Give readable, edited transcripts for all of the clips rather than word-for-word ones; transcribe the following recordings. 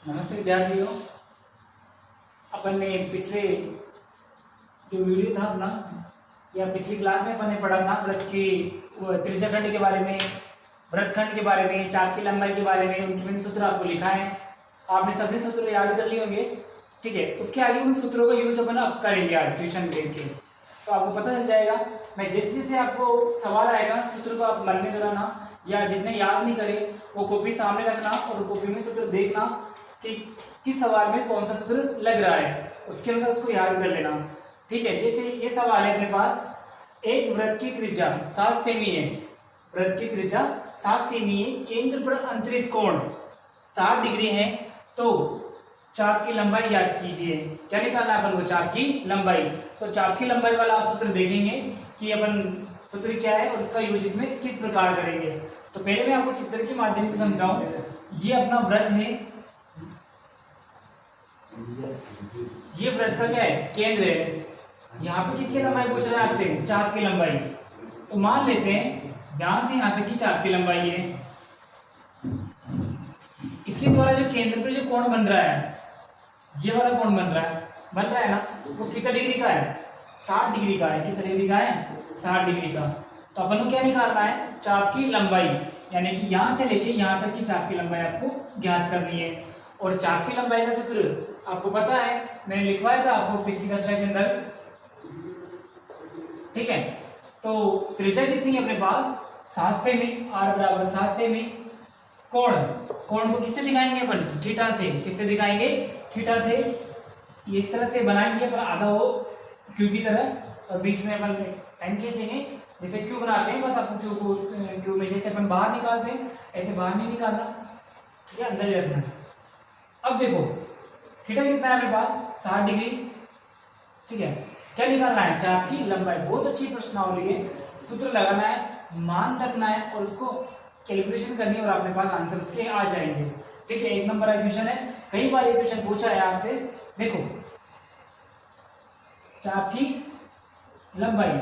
नमस्ते विद्यार्थियों। अपन ने पिछले जो वीडियो था अपना या पिछली क्लास में अपन ने पढ़ा था वृत्त की त्रिज्याखंड के बारे में, वृत्तखंड के बारे में, चाप की लंबाई के बारे में, उनके विभिन्न सूत्र आपको लिखा है। आपने सभी सूत्र याद कर लिए होंगे। ठीक है, उसके आगे उन सूत्रों का यूज अपन अब करेंगे आज ट्यूशन के, तो आपको पता चल जाएगा। मैं जैसे जैसे आपको सवाल आएगा सूत्र को आप मन में दोहराना, या जितने याद नहीं करे वो कॉपी सामने रखना और कॉपी में सूत्र देखना कि किस सवाल में कौन सा सूत्र लग रहा है, उसके अनुसार उसको याद कर लेना। ठीक है, जैसे ये सवाल है अपने पास, एक वृत्त की त्रिज्या 7 सेमी है, वृत्त की त्रिज्या 7 सेमी है, केंद्र पर अंतरित कोण 60 डिग्री है, तो चाप की लंबाई याद कीजिए। क्या निकालना है अपन को? चाप की लंबाई। तो चाप की लंबाई वाला आप सूत्र देखेंगे कि अपन सूत्र क्या है और उसका यूज इसमें किस प्रकार करेंगे। तो पहले मैं आपको चित्र के माध्यम से समझाऊं। ये अपना वृत्त है, ये वृत्त का क्या है? केंद्र है। यहाँ पे किसकी लंबाई पूछ रहा है आपसे? चाप की लंबाई। तो मान लेते हैं ध्यान से यहाँ तक की चाप की लंबाई है। इसके द्वारा जो केंद्र पर जो कोण बन रहा है, ये वाला कोण बन रहा है ना, वो कितना डिग्री का है? 60 डिग्री का है। कितना डिग्री का है? 60 डिग्री का। तो अपन को क्या निकालना है? चाप की लंबाई, यानी कि यहां से लेके यहां तक की चाप की लंबाई आपको ज्ञात करनी है। और चाप की लंबाई का सूत्र आपको पता है, मैंने लिखवाया था आपको पिछली कक्षा के अंदर। ठीक है, तो त्रिज्या कितनी है अपने पास? 7 सेमी, r बराबर 7 सेमी। कोण को किससे दिखाएंगे अपन? थीटा से। किससे दिखाएंगे? थीटा से। इस तरह से बनाएंगे अपन, आधा हो क्यू की तरह, और बीच में अपन लाइन खींचेंगे जैसे क्यू बनाते हैं। बस आपको क्यू में जैसे अपन बाहर निकालते हैं ऐसे बाहर नहीं निकालना, ठीक है, अंदर ही रखना। अब देखो थीटा कितना है अपने पास? 60 डिग्री। ठीक है, क्या निकालना है? चाप की लंबाई। बहुत अच्छी प्रश्नावली है, सूत्र लगाना है, मान रखना है और उसको कैलकुलेशन करनी है और अपने पास आंसर उसके आ जाएंगे। ठीक है, 1 नंबर का क्वेश्चन है। कई बार ये क्वेश्चन पूछा है आपसे। देखो चाप की लंबाई,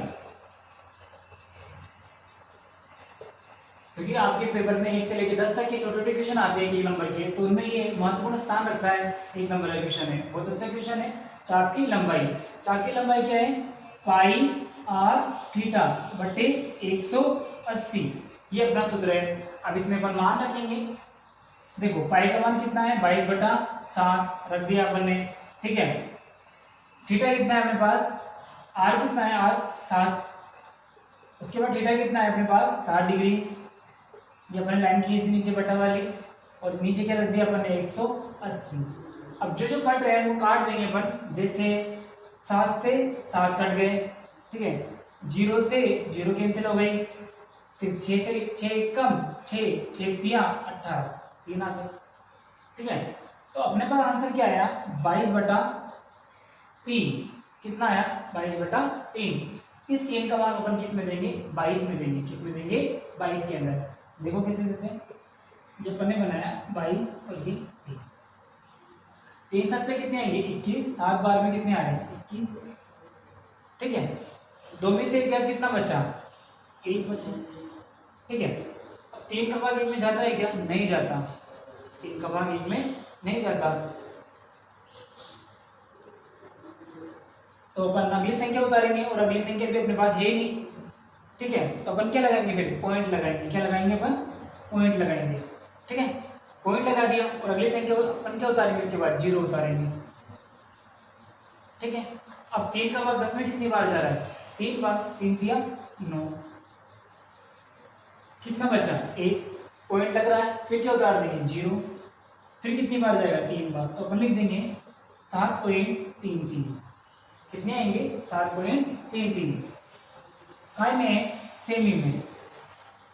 क्योंकि आपके पेपर में 1 से लेकर 10 तक के छोटे छोटे क्वेश्चन आते हैं 1 नंबर के, तो उनमें ये महत्वपूर्ण स्थान रखता है। 1 नंबर का क्वेश्चन है, बहुत अच्छा क्वेश्चन है। चाप की लंबाई, चाप की लंबाई क्या है? पाई आर थीटा बटे 180, ये अपना सूत्र है। अब इसमें अपन मान रखेंगे। देखो पाई का मान कितना है? 22/7 रख दिया अपन ने। ठीक है, थीटा कितना है अपने पास? आर कितना है? आर 7। उसके बाद थीटा कितना है अपने पास? 60 डिग्री। ये अपने लाइन खींच दी नीचे बटा वाली, और नीचे क्या रख दिया अपन ने? 180। अब जो कट रहे हैं वो काट देंगे अपन। जैसे 7 से 7 कट गए। ठीक है, 0 से 0 कैंसिल हो गई, फिर 6 से 6 कम, 6 3 18, 3 आ गए। ठीक है, तो अपने पास आंसर क्या आया? 22/3। कितना आया? 22/3। इस 3 का मान अपन किस में देंगे? 22 में देंगे। किस में देंगे? 22 के अंदर। देखो कैसे देते हैं। जब अपन ने बनाया 22 और ये 3 सत्ते कितने आएंगे? 21। 7 बार में कितने आ रहे हैं? 21। ठीक है, 2 में से 1 कितना बचा? 1 बचा। ठीक है, अब 3 का भाग 1 में जाता है क्या? नहीं जाता। 3 का भाग 1 में नहीं जाता, तो अपन अगली संख्या उतारेंगे, और अगली संख्या भी अपने पास है ही नहीं। ठीक है, तो अपन क्या लगाएंगे? फिर पॉइंट लगाएंगे। क्या लगाएंगे अपन? पॉइंट लगाएंगे। ठीक है, पॉइंट लगा दिया, और अगली संख्या अपन क्या उतारेंगे? उसके बाद 0 उतारेंगे। ठीक है, अब 3 का भाग 10 में कितनी बार जा रहा है? 3 बार। 3 दिया 9। कितना बचा? 1। पॉइंट लग रहा है, फिर क्या उतार देंगे? 0। फिर कितनी बार जाएगा? 3 बार। तो अपन लिख देंगे 7.33। कितने आएंगे? 7.33। काय में है? सेमी में।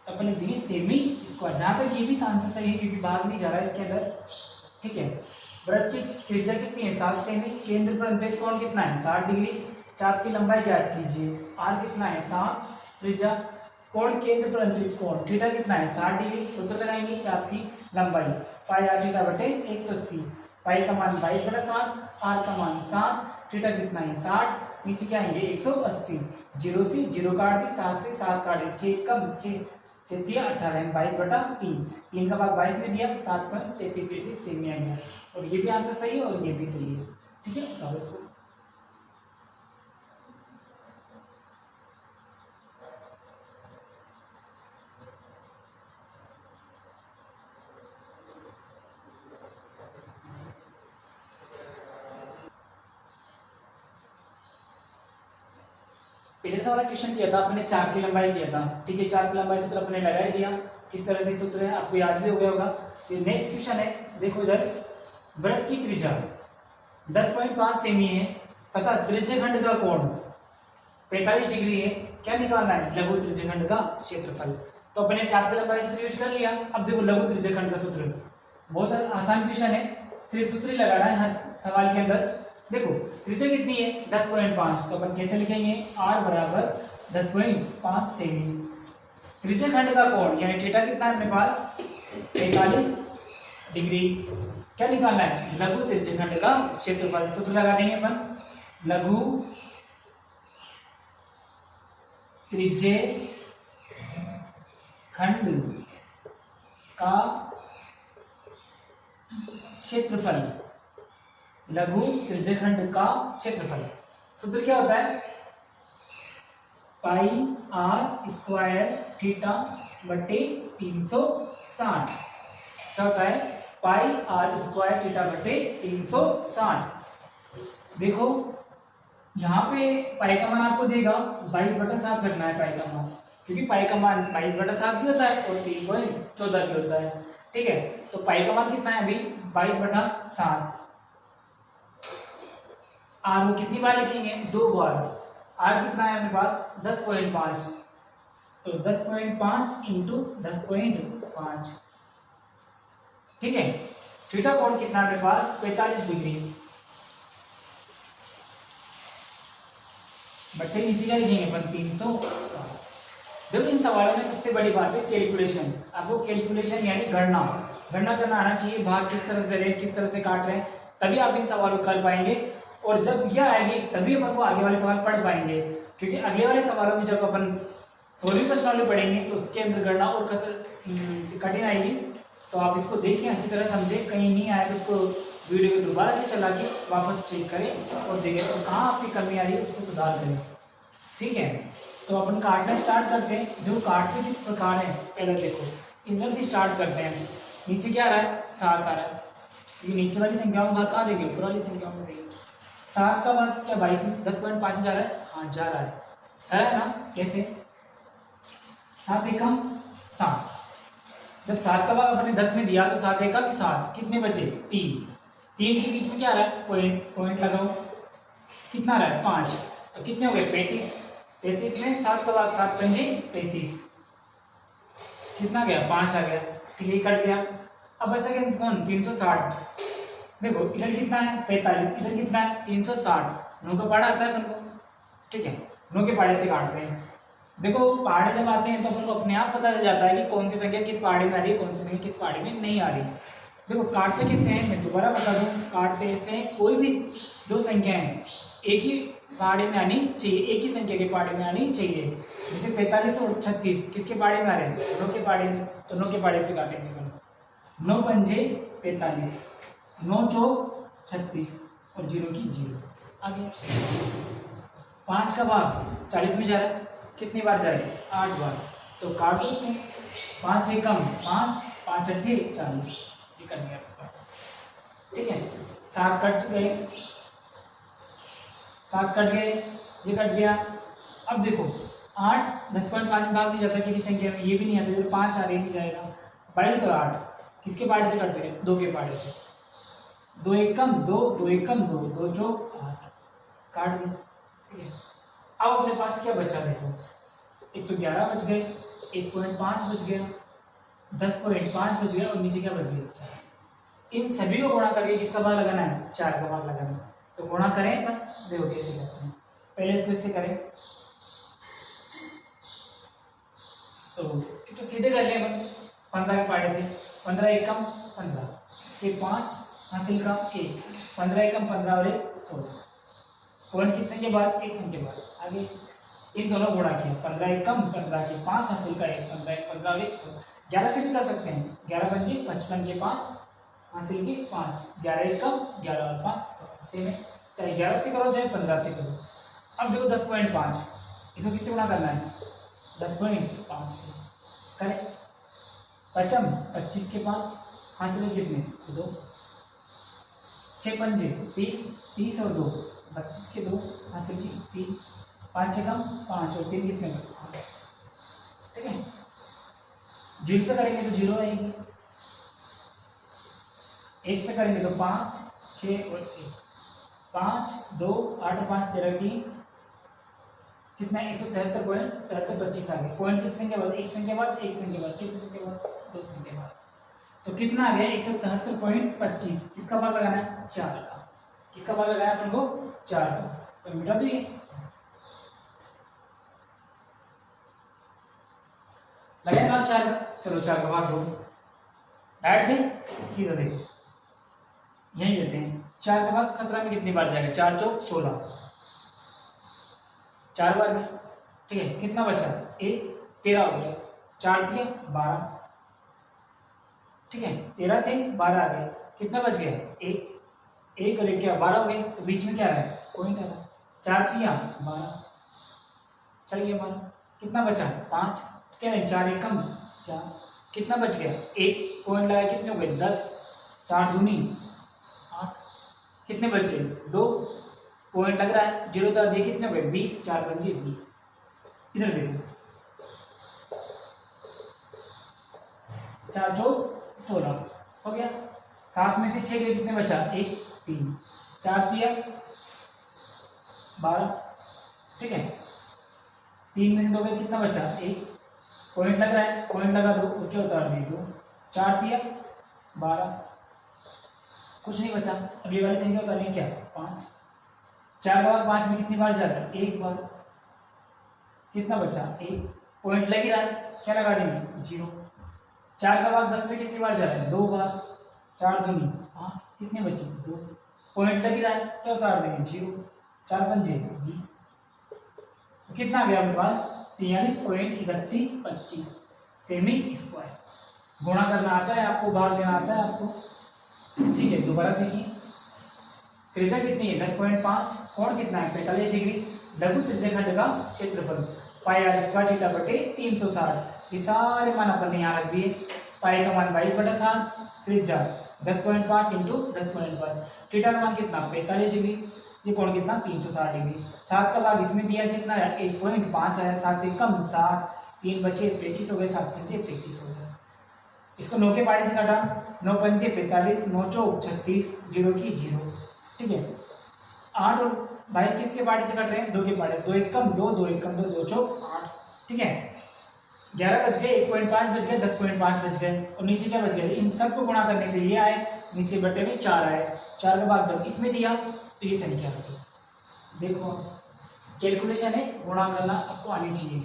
तो अपन लिख देंगे सेमी स्क्वायर। जहां तक ये भी आंसर सही है क्योंकि भाग नहीं जा रहा है इसके अंदर। ठीक है, वृत्त की त्रिज्या कितनी है? 7 सेमी। केंद्र पर अंतरित कोण कितना है? 60 डिग्री। चाप की लंबाई ज्ञात कीजिए। आर कितना है? 7। त्रिज्या, कोण केंद्र पर अंतरित कोण थीटा कितना है? 60 डिग्री। सूत्र लगाएंगे चाप की लंबाई, पाई आर थीटा बटे 180। पाई का मान 22/7, आर का मान 7, थीटा कितना है? 60। नीचे क्या आएंगे? 180। 0 से 0 काट दी, 7 से 7 काटे, 6 कम, 6 दिया 18, 22/3, 3 का भाग 22 में दिया, 7.3333 सेमी आ गया। और ये भी आंसर सही है और ये भी सही है। ठीक है, तो इसको पिछले वाला क्वेश्चन किया था अपने 4 की लंबाई किया था। ठीक है, 4 की लंबाई सूत्र अपने लगा ही दिया। किस तरह से सूत्र है आपको याद भी हो गया होगा। ये नेक्स्ट क्वेश्चन है, देखो इधर वृत्त की त्रिज्या 10.5 सेमी है तथा त्रिज्यखंड का कोण 45 डिग्री है। क्या निकालना है? लघु त्रिज्यखंड का क्षेत्रफल। तो अपने 4 की लंबाई सूत्र यूज कर लिया। अब देखो लघु त्रिज्यखंड का सूत्र, बहुत आसान क्वेश्चन है, फिर सूत्र ही लगाना है हर सवाल के अंदर। देखो त्रिज्या कितनी है? 10.5, तो अपन कैसे लिखेंगे? r बराबर 10.5 सेमी। त्रिज्यखंड का कोण यानी थीटा कितना है अपने पास? 45 डिग्री। क्या निकालना है? लघु त्रिज्यखंड का क्षेत्रफल। सूत्र लगा देंगे अपन, लघु त्रिज्यखंड का क्षेत्रफल। लघु त्रिज्यखंड का क्षेत्रफल सूत्र क्या होता है? पाई r स्क्वायर थीटा बटे 360। क्या होता है? पाई r स्क्वायर थीटा बटे 360। देखो यहाँ पे पाई का मान आपको देगा 22/7 रखना है पाई का मान, क्योंकि पाई का मान 22/7 भी होता है और 3.14 भी होता है। ठीक है, तो पाई का मान कितना है अभी? 22/7। आर को कितनी बार लिखेंगे? 2 बार। आर कितना है अपने पास? 10.5, तो 10.5 इंटू 10.5। ठीक है, थीटा कोण कितना है अपने पास? 45 डिग्री। बट्टे नीचे क्या लिखेंगे अपन? 360। देखो इन सवालों में सबसे बड़ी बात है कैलकुलेशन। आपको कैलकुलेशन यानी गणना करना आना चाहिए। भाग किस तरह से दे रहे हैं, किस तरह से काट रहे हैं, तभी आप इन सवालों को कर पाएंगे। और जब यह आएगी तभी अपन को आगे वाले सवाल पढ़ पाएंगे, क्योंकि अगले वाले सवालों में जब अपन सोलविंग प्रश्नावली पढ़ेंगे तो उसके अंदर गणना और कठिन आएगी। तो आप इसको देखें, अच्छी तरह समझें, कहीं नहीं आए तो उसको वीडियो को दोबारा से चला के वापस चेक करें और देखें तो कहाँ आपकी कमी आ रही है उसको सुधार करें। ठीक है, तो अपन काटना स्टार्ट करते हैं। जो काटने किस प्रकार है पहले देखो, इधर से स्टार्ट करते हैं। नीचे क्या आ रहा है? 7 आ रहा है। ये नीचे वाली संख्याओं में भाग कहाँ देंगे? ऊपर वाली संख्याओं में देंगे। 7 का भाग क्या 10.5 में जा रहा है? हाँ जा रहा है ना। कैसे? 7 एकम 7। जब 7 का भाग अपने 10 में दिया तो 7 एकम 7, कितने बचे? 3 के बीच में क्या आ रहा है? पॉइंट लगाओ। कितना आ रहा है? 5, तो कितने हो गए? 35 में 7 का भाग 7 पंजे 35, कितना गया? 5 आ गया। ठीक है, कट गया। अब बचा क्या? कौन? 360। देखो इधर कितना है? 45, इधर कितना है? 360। 9 का पहाड़ा आता है अपन को। ठीक है, 9 के पहाड़े से काटते हैं। देखो पहाड़े जब आते हैं तो अपन को अपने आप पता चल जाता है कि कौन सी संख्या किस पहाड़े में आ रही है, कौन सी संख्या किस पहाड़े में नहीं आ रही। देखो काटते किससे हैं मैं दोबारा बता दूं, काटते से कोई भी दो संख्याएं एक ही पहाड़े में आनी चाहिए, एक ही संख्या के पहाड़े में आनी चाहिए। जैसे 45 और 36 किसके पहाड़े में आ रहे हैं? 9 के पहाड़े में, तो 9 के पहाड़े से काटेंगे। 9 पंजे 45, 9 चौक 36 और 0 की 0। आगे 5 का भाग 40 में जा रहा है, कितनी बार जा रहा है? 8 बार। तो काटो उसमें, 5 एकम 5, 5 अट्ठे 40, ये कर दिया। ठीक है, 7 कट चुके, 7 कट गए, ये कट गया। अब देखो 8 10.5 में भाग नहीं जाता किसी संख्या में, ये भी नहीं आता, 5 आ रही नहीं जाएगा। 22 और 8 किसके पहाड़े से कटते हैं? 2 के पहाड़े से। 2 एकम 2, 2 एकम 2, 2 चौक 8, काट दिया। ठीक है, अब अपने पास क्या बचा देखो, एक तो 11 बच गए, 1.5 बच गया, 10.5 बच गया और नीचे क्या बच गया? इन सभी को गुणा करके किसका भाग लगाना है? 4 का भाग लगाना है। तो गुणा करें अपन, देखो कैसे करते हैं। पहले इसको इससे करें तो सीधे कर लें अपन 15 के पहाड़े से। 15 एकम 15 के 5 हासिल का 1, 15 एकम 15 और 1 16। पॉइंट किस संख्या बाद? एक संख्या बाद। आगे इन दोनों गुणा किया, 15 एकम 15 के 5 हासिल का 1, 15 एक 15 और 1 11 से भी कर सकते हैं, 11 पंजे 55 के 5 हासिल के 5, 11 एकम 11 और 5 सेम है, चाहे 11 से करो चाहे 15 से करो। अब देखो 10.5 इसको किससे गुणा करना है, 10.5 से करें। पचम 25 के 5 हासिल के कितने 2, 6 पंजे 30, 30 और 2 32 के 2 हासिल की 3, 5 से कम 5 और 3 कितने 8, ठीक है। 0 से करेंगे तो 0 आएगी, 1 से करेंगे तो 5 6 और 1, 5 2 8 और 5 13 3 कितना 173.7325 आ गया। पॉइंट किस संख्या बाद, एक संख्या बाद, एक संख्या बाद, कितने संख्या बाद, 2 संख्या बाद, तो कितना आ गया 173.25। किसका मान लगाना है 4 का, किसका मान लगाया अपन को 4 का, तो मिटा दो ये लगाए ना 4 का। चलो 4 का भाग दो, डायरेक्ट थे सीधा दे यही देते हैं। 4 का भाग 17 में कितनी बार जाएगा, 4 चौक 16 4 बार में, ठीक है। कितना बचा 1 13 हो गया, 4 दिया 12, ठीक है। 13 थे 12 आ गए, कितना बच गया 1 और 1 क्या 12 हो गए, तो बीच में क्या है पॉइंट आ रहा, 4 दिया 12 चलिए 12, कितना बचा 5, क्या है 4 एकम 4, कितना बच गया 1 पॉइंट लगा, कितने हो गए 10, 4 दूनी 8, कितने बचे 2 पॉइंट लग रहा है 0 तो देखिए कितने हो गए 20, 4 पंजे 20, इधर देखो 4 चौक 16 हो गया। 7 में से 6 गए, कितने बचा 1 3, 4 दिया 12, ठीक है। 3 में से 2 गए, कितना बचा 1 पॉइंट लग रहा है, पॉइंट लगा दो और क्या उतार दिए 2, 4 दिया 12, कुछ नहीं बचा। अगली वाली संख्या उतारनी है क्या 5, 4 का भाग 5 में कितनी बार जाता है 1 बार, कितना बचा 1 पॉइंट लग ही रहा है, क्या लगा देंगे 0। 4 का भाग 10 में कितनी बार जाता है 2 बार, 4 दूनी 8, कितने बचे 2 पॉइंट लग ही रहा है, क्या उतार देंगे 0, 4 पंजे 20, तो कितना आ गया अपने पास 43.3125 सेमी स्क्वायर। गुणा करना आता है आपको, भाग देना आता है आपको, ठीक है। दोबारा देखिए त्रिज्या कितनी है 10.5, कोण कितना है 45 डिग्री, लघु त्रिज्याखंड का क्षेत्रफल पाई आर स्क्वायर थीटा बटे 360, ये सारे मान अपन ने यहाँ रख दिए। पाई का मान 22/7, त्रिज्या 10.5 इंटू 10.5, थीटा का मान कितना 45 डिग्री, ये कोण कितना 360 डिग्री। 7 का भाग इसमें दिया कितना है 1.5 आया, 7 से कम 7, 3 बचे 35 हो गए, 7 पंजे 35 हो गए। इसको 9 के पार्टी से काटा, 9 पंजे 45, 9 चौक 36, 0 की 0, ठीक है। 8 और 22 किसके पार्टी से कट रहे हैं 2 के पार्टी, 2 एक कम 2, 2 एक कम 2, 2 चौक 8, ठीक है। 11 बच गए, 1.5 बच गए, 10.5 बच गए, और नीचे क्या बच गया, इन सबको गुणा करने के लिए आए, नीचे बटे में 4 आए। 4 का भाग जब इसमें दिया तो ये संख्या आ गई। देखो कैलकुलेशन है, गुणा करना आपको आनी चाहिए।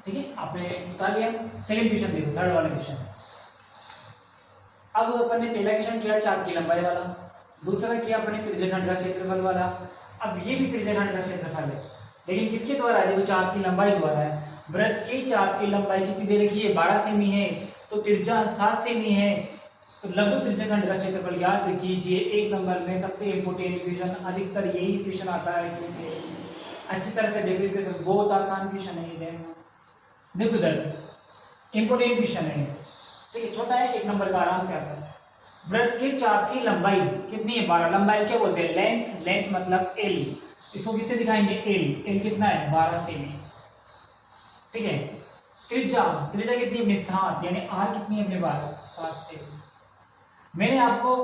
ठीक है, आपने बता दिया। सेकंड क्वेश्चन देखो, थर्ड वाला क्वेश्चन। अब अपन ने पहला क्वेश्चन किया चाप की लंबाई वाला, दूसरा किया अपने त्रिज्याखंड का क्षेत्रफल वाला। अब ये भी त्रिज्याखंड का क्षेत्रफल है, लेकिन किसके द्वारा है, देखो चाप की लंबाई द्वारा है। वृत्त के चाप की लंबाई कितनी दे रखी है 12 सेमी है, तो त्रिज्या 7 सेमी है, तो लघु त्रिज्याखंड का क्षेत्रफल याद कीजिए। 1 नंबर में सबसे इम्पोर्टेंट क्वेश्चन, अधिकतर यही क्वेश्चन आता है, अच्छी तरह से देखो इसके, बहुत आसान क्वेश्चन है ये। देखो इधर इंपोर्टेंट क्वेश्चन है, ठीक है, छोटा है, 1 नंबर का आराम से आता है। वृत्त के चाप की लंबाई कितनी है 12, लंबाई क्या बोलते हैं लेंथ, लेंथ मतलब एल, इसको किससे दिखाएंगे एल, एल कितना है 12 सेमी, ठीक है। त्रिज्या, त्रिज्या कितनी है 7, यानी आर कितनी है अपने 7 सेमी। मैंने आपको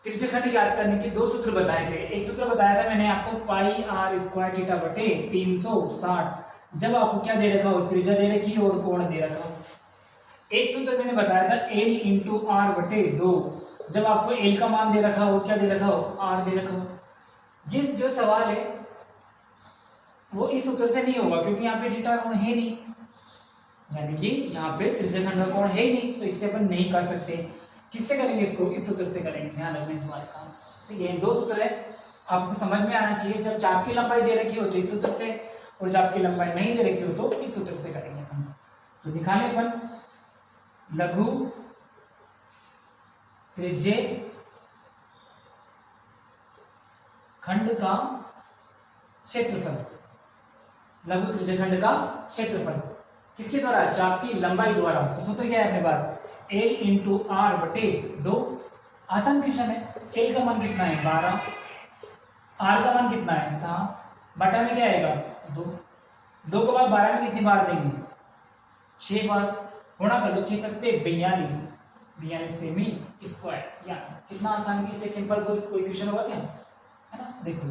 त्रिज्याखंड याद करने के 2 सूत्र बताए थे। एक सूत्र बताया था मैंने आपको पाई आर स्क्वायर थीटा बटे 360, जब आपको क्या दे रखा हो त्रिज्या दे रखी है और कोण दे रखा हो। एक सूत्र मैंने बताया था एल इंटू आर बटे 2, जब आपको एल का मान दे रखा हो, क्या दे रखा हो आर दे रखा हो। ये जो सवाल है वो इस सूत्र से नहीं होगा, क्योंकि यहाँ पे थीटा कोण है नहीं, यानी कि यहाँ पे त्रिज्यखंड का कोण है ही नहीं, तो इससे अपन नहीं कर सकते। किससे करेंगे इसको? इस सूत्र से करेंगे। ध्यान रखना इस बात का। ठीक है, दो सूत्र है, आपको समझ में आना चाहिए। जब चाप की लंबाई दे रखी हो तो इस सूत्र से, और जब आपकी लंबाई नहीं दे रखी हो तो इस सूत्र से करेंगे अपन। तो निकालें अपन लघु त्रिज्य खंड का क्षेत्रफल। लघु त्रिज्य खंड का क्षेत्रफल किसके द्वारा? चाप की लंबाई द्वारा। तो सूत्र क्या है अपने पास? L इंटू आर बटे 2। आसान क्वेश्चन है। L का मान कितना है? 12। R का मान कितना है? 7। बटा में क्या आएगा? 2। 2 के बाद 12 में कितनी बार देंगे? 6 बार। गुणा कर लो 6 सकते 42। 42 सेमी स्क्वायर। या कितना आसान है, इससे सिंपल कोई क्वेश्चन होगा क्या? है ना, देखो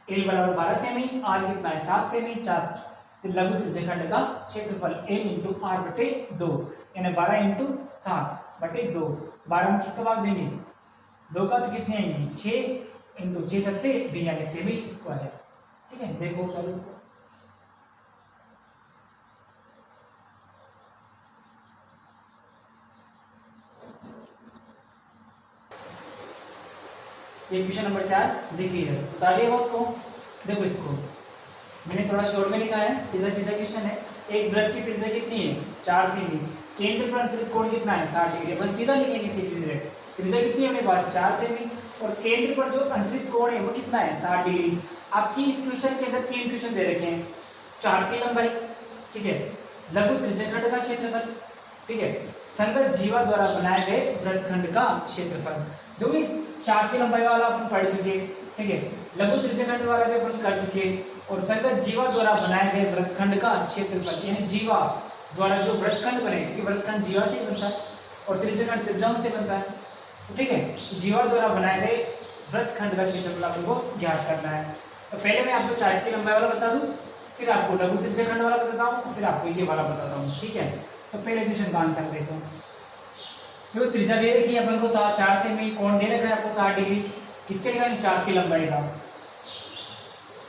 L बराबर 12 सेमी, R कितना है? 7 सेमी, 4। तो लघु त्रिज्य खंड का क्षेत्रफल L इंटू आर बटे 2, यानी 12 इंटू 7 बटे 2। 12 में किसका भाग देंगे? 2 का, तो कितने आएंगे? 6 इंटू 6 सकते 42 सेमी स्क्वायर। ठीक है, देखो चलो इसको। ये क्वेश्चन नंबर 4 देखिए, उतारिएगा उसको। देखो इसको मैंने थोड़ा शॉर्ट में लिखा है, सीधा सीधा क्वेश्चन है। एक वृत्त की त्रिज्या कितनी है? 4 सेमी। केंद्र पर अंतरित कोण कितना है? 60 डिग्री। अपन सीधा लिखेंगे सीधे। त्रिज्या कितनी है अपने पास? 4 सेमी, और केंद्र पर जो अंतरित कोण है वो कितना है? 60 डिग्री। आपकी इस क्वेश्चन के अंदर 3 क्वेश्चन दे रखे हैं। चाप की लंबाई, ठीक है, लघु त्रिज्य खंड का क्षेत्रफल, ठीक है, संगत जीवा द्वारा बनाए गए वृत्तखंड का क्षेत्रफल। जो भी चाप की लंबाई वाला अपन पढ़ चुके, ठीक है, लघु त्रिज्य खंड वाला भी अपन कर चुके, और संगत जीवा द्वारा बनाए गए वृत्तखंड का क्षेत्रफल, यानी जीवा द्वारा जो वृत्तखंड बने, क्योंकि वृत्तखंड जीवा से बनता है और त्रिज्यखंड त्रिज्याओं से बनता है। ठीक है, जीवा द्वारा बनाए गए वृत्तखंड का क्षेत्रफल आपको ज्ञात करना है। तो पहले मैं आपको चाप की लंबाई वाला बता दूं, फिर आपको लघु त्रिज्य खंड वाला बताता हूँ, फिर आपको ये वाला बताता हूँ। ठीक है, तो पहले क्वेश्चन का आंसर देखो। जो त्रिज्या दे रखी है अपन को 4 सेमी, कोण दे रखा है आपको 60 डिग्री। किसके लिए? चाप की लंबाई का।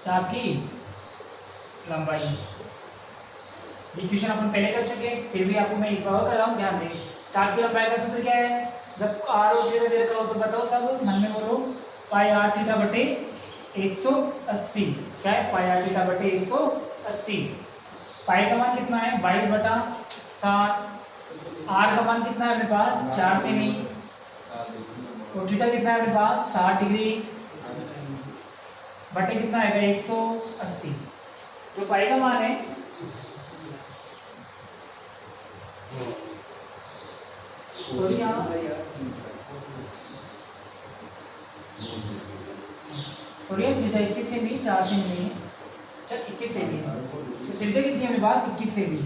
चाप की लंबाई, ये क्वेश्चन अपन पहले कर चुके हैं, फिर भी आपको मैं एक बार कर रहा हूँ, ध्यान दें। चाप की लंबाई का सूत्र क्या है? जब आर और थीटा दे रखा हो तो बताओ सब, मन में बोलो। पाई आर थीटा बटे 180। क्या है? पाई आर थीटा बटे 180। पाई का मान कितना है? 22/7। आर का मान कितना है अपने पास? 4 सेमी, और थीटा कितना है अपने पास? 60 डिग्री, बटे कितना आएगा? 180। जो पाई का मान है, सॉरी यहाँ त्रिज्या 21 सेमी, 4 सेमी, अच्छा 21 सेमी। तो त्रिज्या कितनी है मेरे पास? 21 सेमी।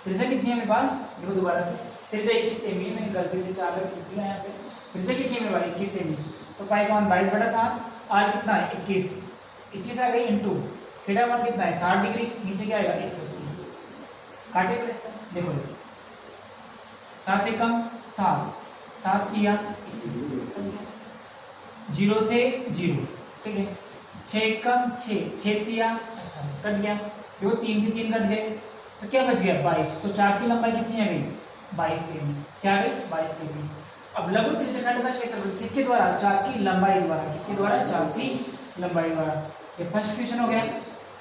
त्रिज्या कितनी है मेरे पास? देखो दोबारा से, त्रिज्या 21 सेमी है, मैंने गलती से 4 लिख दिया यहाँ पे। त्रिज्या कितनी है मेरे पास? 21 सेमी। तो पाई का मान 22/7, आर कितना है? 21। 21 आ गई इंटू थीटा मान कितना है? 60 डिग्री। नीचे क्या आएगा? 180। काटे पर इसका, देखो 7 एकम 7, 7 तिया 0 से 0, ठीक है। 6 एकम 6, 6 तिया कट गया, देखो 3 से 3 कट गए, तो क्या बच गया? 22। तो चाप की लंबाई कितनी आ गई? 22 सेमी। क्या आ गई? 22 सेमी। अब लघु त्रिज्य खंड का क्षेत्रफल किसके द्वारा? चाप की लंबाई द्वारा। किसके द्वारा? चाप की लंबाई द्वारा। ये फर्स्ट क्वेश्चन हो गया।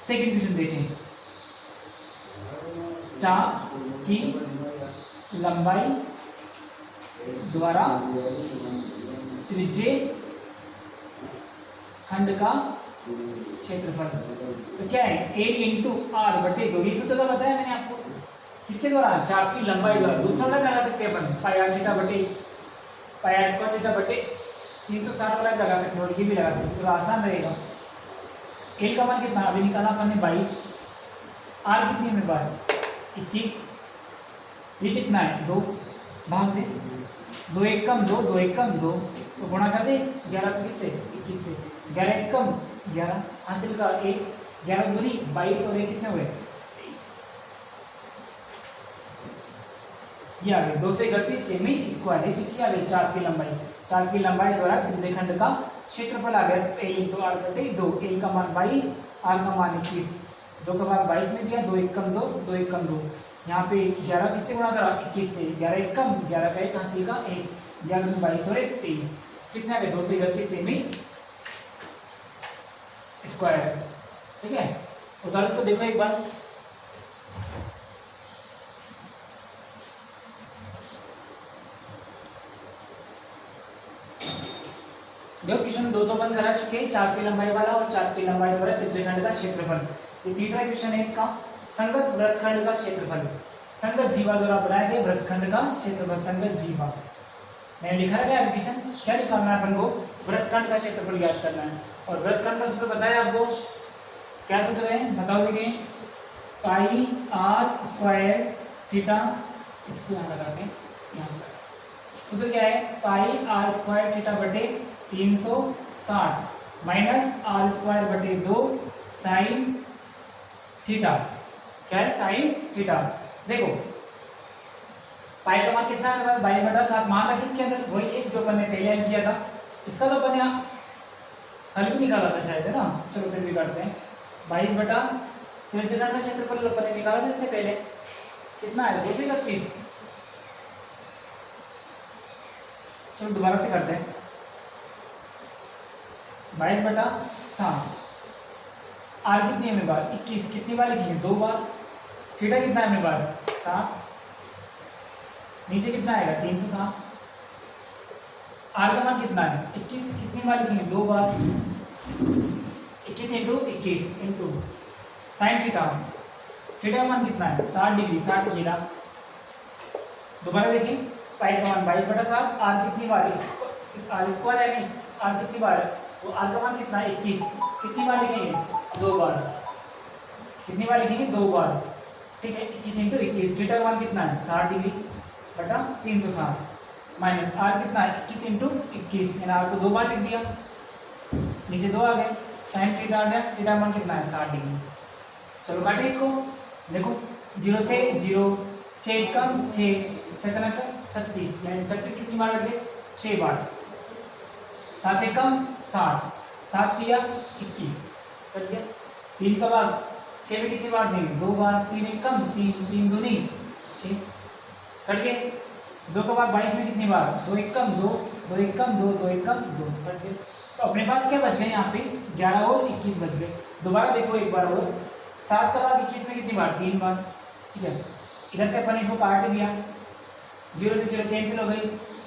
सेकंड क्वेश्चन देखें। चाप की लंबाई द्वारा त्रिज्य खंड का क्षेत्रफल, तो क्या है? A इंटू आर बटे 2। ये सूत्र बताया मैंने आपको। किसके द्वारा? चाप की लंबाई द्वारा। दूसरा वाला लगा सकते हैं अपन, पाई आर थीटा बटे पाई आर स्क्वायर थीटा बटे 360 वाला लगा सकते हैं, और ये भी लगा सकते हैं, तो आसान रहेगा। एल का मान कितना अभी निकाला अपन ने? 22। आर कितनी है मेरे पास? 21। ये कितना है? 2 भाग दे, 2 एकम 2, 2 एकम 2, तो गुणा कर दे 11 किससे? 21 से। 11 एकम 11, हासिल का 1, 11 दूनी 22, और 1 कितने हुए? ये आ गए 231 सेमी स्क्वायर। किसकी आ गई? चाप की लंबाई। चाप की लंबाई द्वारा त्रिज्य खंड का क्षेत्रफल आ गया A इंटू आर बटे 2। एल का मान 22, आर का मान 21, 2 का भाग 22 में दिया, 2 एकम 2, 2 एकम 2। यहाँ पे 11 किससे गुणा करा, 21 से, 11 एकम, 11 का 1 हासिल का 1, 11 में 22 और 1 23, कितने आ गए 231 सेमी स्क्वायर। ठीक है, उदाहरण इसको देखो एक बार। देखो क्वेश्चन 2 तो बंद करा चुके हैं, 4 की लंबाई वाला और 4 की लंबाई द्वारा त्रिज्यखंड का क्षेत्रफल। ये तीसरा क्वेश्चन है इसका, संगत वृत्तखंड का क्षेत्रफल। संगत जीवा द्वारा बनाए गए वृत्तखंड का क्षेत्रफल, संगत जीवा। मैंने लिखा है एप्लीकेशन, क्या निकालना है अपन को, वृत्तखंड का क्षेत्रफल ज्ञात करना है। और वृत्तखंड का सूत्र बताया आपको, क्या सूत्र है बताओ देखिए, पाई आर स्क्वायर थीटा, इसको यहाँ लगाते हैं, यहाँ सूत्र क्या है, पाई आर स्क्वायर थीटा बटे 360 माइनस आर स्क्वायर बटे 2 साइन थीटा। क्या है, साइन थीटा। देखो पाई का मान कितना है, 22/7 मान रखिए इसके अंदर, वही एक जो अपन ने पहले हल किया था। इसका तो अपन यहाँ हल भी निकाला था शायद, है ना, चलो फिर भी करते हैं। 22 त्रिज्यखंड का क्षेत्रफल अपन ने निकाला था इससे पहले, कितना है 231। चलो दोबारा से करते हैं, 22/7, आर कितनी है मेरे पास 21, कितनी बार लिखेंगे 2 बार, थीटा कितना है मेरे पास 7, नीचे कितना आएगा 360, आर का मान कितना है 21, कितनी बार लिखेंगे 2 बार, 21 into 21 into sine theta, theta का मान कितना है 60 डिग्री, 60 जीरा। दोबारा देखिए, पाई का मान 22/7, आर कितनी बार, आर स्क्वायर है नहीं, आर कितनी बार है, तो आर का मान कितना है 21, कितनी बार लिखेंगे 2 बार, कितनी बार लिखेंगे 2 बार। ठीक है, 21 इंटू 21, थीटा का मान कितना है 60 डिग्री बटा 360 माइनस आर कितना है 21 इंटू 21, मैंने आर को 2 बार लिख दिया, नीचे 2 आ गए, साइन थीटा आ गया, थीटा का मान कितना है 60 डिग्री। चलो काटे इसको, देखो 0 से 0, 6 कम 6, 6 36, यानी 36 कितनी बार कट गए 6 बार, 7 एकम 60, 7 दिया 21 कट गया, 3 का भाग 6 में कितनी बार देंगे 2 बार, 3 एकम 3, 3 दूनी 6 कट गए, 2 का भाग 22 में कितनी बार 2 एकम 2, 2 एकम 2, 2 एकम 2 कट गए। तो अपने पास क्या बच गए यहाँ पे 11 और 21 बच गए। दोबारा देखो एक बार और, 7 का भाग 21 में कितनी बार 3 बार। ठीक है, इधर से अपन इसको काट दिया, 0 से 0 कैंसिल हो गई,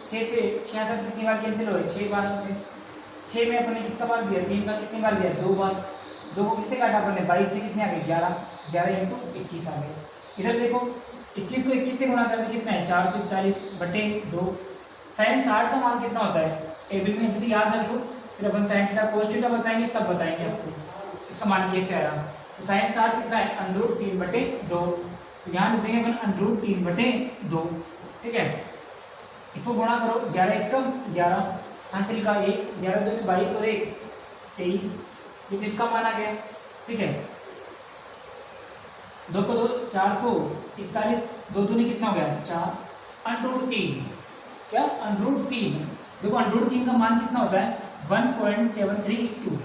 6 से 66 कितनी बार कैंसिल हो गई 6 बार। 6 में अपने किसका भाग दिया 3 का, कितनी बार दिया 2 बार, 2 को किससे काटा अपने 22 से, कितने आ गए 11, 11 इंटू 21 आ गए। इधर देखो 21 को 21 से गुणा करते कितना है 441 बटे 2, साइन 60 का मान कितना होता है एबी में, तो याद रखो, फिर अपन साइन थीटा कोस थीटा बताएंगे तब बताएंगे आपको इसका मान कैसे आया। तो साइन 60 कितना है √3/2, तो यहाँ लिख देंगे अपन √3/2। ठीक है, इसको गुणा करो, 11 एकम 11 हासिल का 1, 11 दूनी 22 और 1 23, तो इसका मान आ गया। ठीक है, 2 को 2 441, 2 दूनी कितना हो गया 4, √3, क्या √3, देखो √3 का मान कितना होता है 1.732,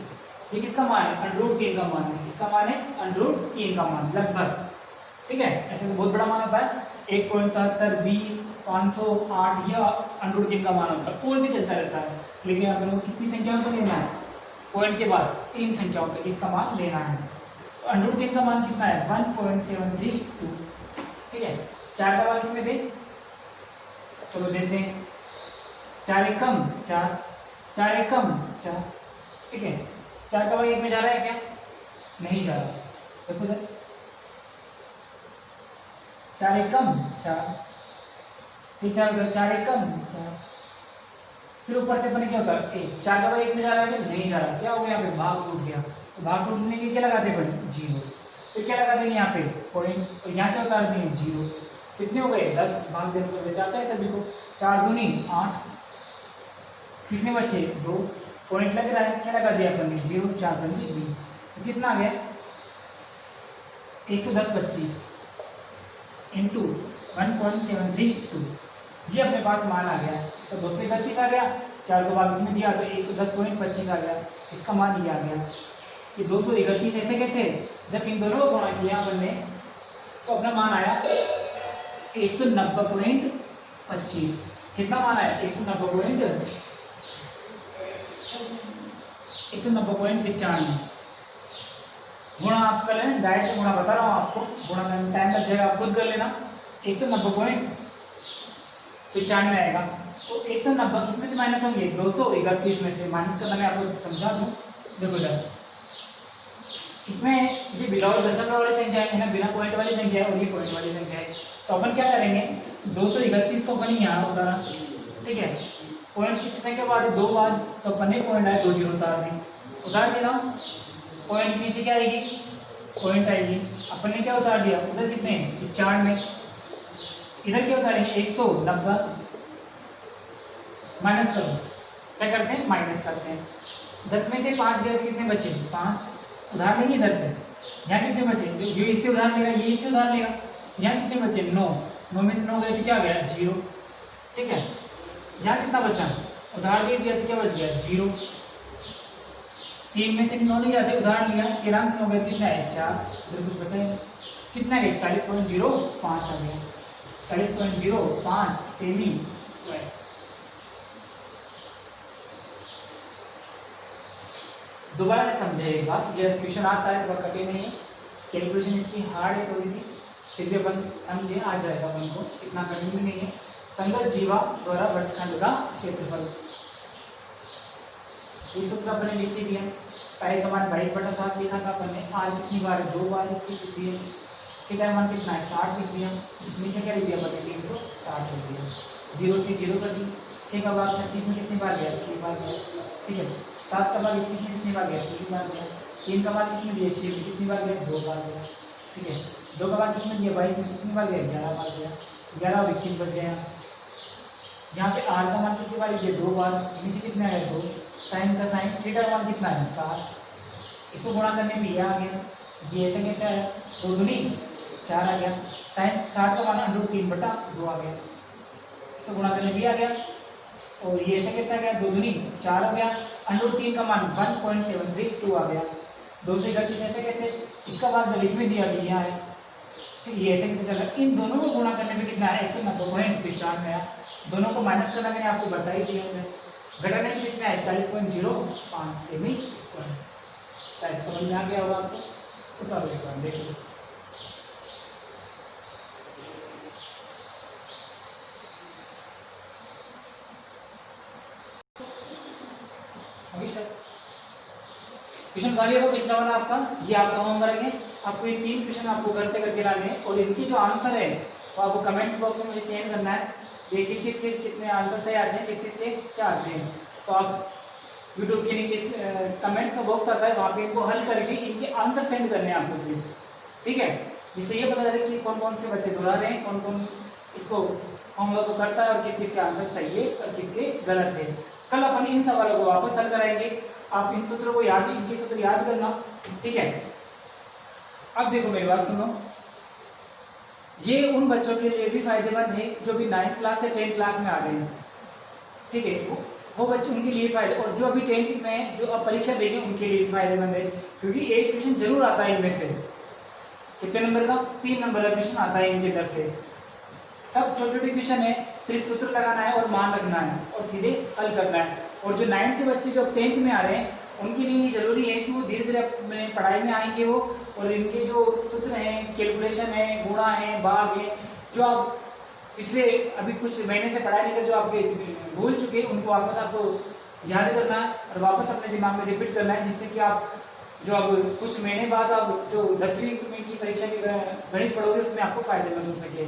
ये किसका मान है √3 का मान है, किसका मान है √3 का मान लगभग। ठीक है, ऐसे तो बहुत बड़ा मान होता है 1.73 20 508, या √3 का मान होता है, और भी चलता रहता है, लेकिन अपन को कितनी संख्याओं तक लेना है, पॉइंट के बाद 3 संख्याओं तक इसका मान लेना है। तो √3 का मान कितना है 1.732। ठीक है, 4 का मान इसमें दे, चलो देते हैं, 4 एकम 4, 4 एकम 4। ठीक है, 4 का भाग 1 में जा रहा है क्या, नहीं जा रहा, देखो इधर 4 एकम 4, फिर 4 एकम 4, फिर ऊपर से अपने क्या होता है 4 का भाग 1 में जा रहा है क्या, नहीं जा रहा, क्या हो गया यहाँ पे भाग टूट गया, तो भाग टूटने के क्या लगाते हैं 0, फिर क्या लगा देंगे यहाँ पे पॉइंट, और यहाँ क्या उतार देंगे 0, कितने हो गए 10, भाग देने को ले जाता है सभी को, 4 दूनी 8, कितने बचे 2, पॉइंट लग रहा है, क्या लगा दिया अपन ने 0, 4 पंजी 20, तो कितना आ गया 110/25 इंटू 1.732, जी अपने पास मान आ गया। तो 231 आ गया, 4 को भाग इसमें दिया तो 110.25 आ गया, इसका मान ये आ गया। कि 231 ऐसे कैसे, जब इन दोनों को गुणा किया अपन ने तो अपना मान आया 190.25। कितना मान आया 190.95। गुणा आप कर लेना, डायरेक्ट गुणा बता रहा हूँ आपको, गुणा करने में टाइम लग जाएगा, आप खुद कर लेना। 190.95 आएगा। तो 190 इसमें से माइनस होंगे 231 में से माइनस करना, मैं आपको समझा दूँ। देखो इधर इसमें ये विदाउट दशमलव वाली संख्या है ना, बिना पॉइंट वाली संख्या है, और ये पॉइंट वाली संख्या है। तो अपन क्या करेंगे, 231 को अपन यहाँ उतारा, ठीक है। पॉइंट की संख्या बाद 2 बार, तो अपन ने पॉइंट आया 2 जीरो उतार दें, उतार दिया। पॉइंट नीचे क्या आएगी, पॉइंट आएगी। अपन ने क्या उतार दिया, उधर कितने 95, इधर क्या उतारेंगे 190 माइनस करो, क्या करते हैं माइनस करते हैं। 10 में से 5 गए तो कितने बचे 5, उधार लेंगे इधर से, यहाँ कितने बचे, ये इससे उधार लेगा, ये इससे उधार लेगा, यहाँ कितने बचे 9, 9 में से 9 गए तो क्या गया 0, ठीक है। यहाँ कितना बचा, उधार दे दिया तो क्या बच गया 0। 3 में से 9 नहीं जाते, उधार लिया, 13 में 9 गए कितना है 4, फिर कुछ बचा है कितना है 40.05 आ गया, 40.05 सेमी स्क्वायर। दोबारा से समझे एक बार, यह क्वेश्चन आता है थोड़ा कठिन नहीं है, कैलकुलेशन इसकी हार्ड है थोड़ी सी, फिर भी अपन समझे आ जाएगा अपन को, इतना कठिन भी नहीं है। संगत जीवा द्वारा वृत्तखंड का क्षेत्रफल, ये सूत्र अपन ने लिख दिया। पाई का मान 22/7 लिखा था अपन ने, आर कितनी बार 2 बार लिख दिए, थीटा मान कितना है 60 लिख दिया, नीचे क्या लिख दिया अपन ने 360 लिख दिया, 0 से 0 कर दी। 6 का भाग 36 में कितनी बार गया 6 बार गया, ठीक है। 7 का भाग 21 में कितनी बार गया 3 बार गया। 3 का भाग कितने दिया 6 में कितनी बार गया 2 बार गया, ठीक है। 2 का भाग कितने दिया 22 में कितनी बार गया 11 बार गया, 11 और 21 बच गया। यहाँ पे आर का मान कितनी बार लिखिए 2 बार, नीचे कितना है 2, साइन का साइन, थीटा का मान कितना है 7, इसको गुणा करने में ये आ गया, ये ऐसे कैसे आया 2 दूनी 4 आ गया, साइन 60 का मान √3/2 आ गया, इसको गुणा करने में भी आ गया, और ये ऐसे कैसे आ गया 2 दूनी 4 हो गया, √3 का मान 1.732 आ गया। 231 ऐसे कैसे, इसका मान जब इसमें दिया गया है तो ये ऐसे कैसे चला, इन दोनों को गुणा करने में कितना है 190.95 आया। दोनों को माइनस करना मैंने आपको बता ही दिया है, घटाने में कितना है 40.05 सेमी स्क्वायर। शायद समझ में आ गया होगा आपको, उतारो एक बार देखो। क्वेश्चन खाली होगा पिछला वाला आपका, ये आपका होमवर्क है। आपको ये 3 क्वेश्चन आपको घर से करके लाने हैं, और इनकी जो आंसर है वो आपको कमेंट बॉक्स में मुझे सेंड करना है। ये किस किस के कितने आंसर सही आते हैं, किस किस के क्या आते हैं, तो आप यूट्यूब के नीचे कमेंट्स का बॉक्स आता है, वहाँ पे इनको हल करके इनके आंसर सेंड करने हैं आपको सिर्फ, ठीक है। जिससे ये पता चले कि कौन कौन से बच्चे दोहरा रहे हैं, कौन कौन इसको होमवर्क को करता है, और किस किस के आंसर सही है और किसके गलत है। कल अपन इन सवालों को वापस हल कराएंगे, आप इन सूत्रों को याद, इनके सूत्र याद करना, ठीक है। अब देखो मेरी बात सुनो, ये उन बच्चों के लिए भी फायदेमंद है जो भी 9th क्लास से 10th क्लास में आ रहे हैं, ठीक है। वो बच्चे उनके लिए फायदे, और जो अभी 10th में जो अब परीक्षा देंगे उनके लिए फायदेमंद है, क्योंकि एक क्वेश्चन जरूर आता है इनमें से। कितने नंबर का 3 नंबर का क्वेश्चन आता है इनके अंदर से। सब छोटे छोटे क्वेश्चन है, सिर्फ सूत्र लगाना है और मान रखना है और सीधे हल करना है। और जो 9th के बच्चे जो 10th में आ रहे हैं उनके लिए जरूरी है कि वो धीरे धीरे अपने पढ़ाई में आएंगे वो, और इनके जो सूत्र हैं, कैलकुलेशन है, गुणा है, भाग है, जो आप पिछले अभी कुछ महीने से पढ़ाई नहीं कर, जो आपके भूल चुके हैं, उनको वापस आपको याद करना है और वापस अपने दिमाग में रिपीट करना है, जिससे कि आप जो अब कुछ महीने बाद आप जो 10वीं की परीक्षा की गणित पढ़ोगे उसमें आपको फायदेमंद हो सके,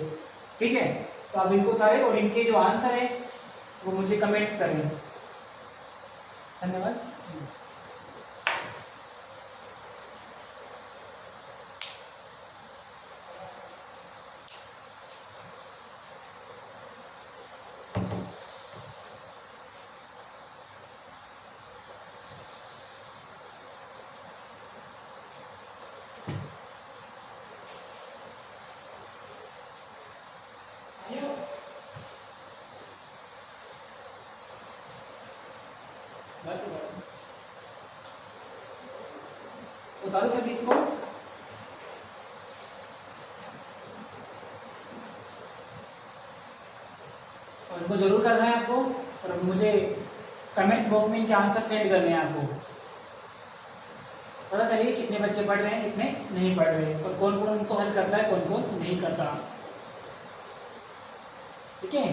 ठीक है। तो आप इनको उतारें और इनके जो आंसर है वो मुझे कमेंट्स करें। धन्यवाद। बस बता दो सभी इसको। और इनको जरूर करना है आपको, और मुझे कमेंट बॉक्स में इनके आंसर सेंड करने हैं आपको। पता चलिए कितने बच्चे पढ़ रहे हैं, कितने नहीं पढ़ रहे, और कौन कौन उनको हल करता है, कौन कौन नहीं करता। ठीक है।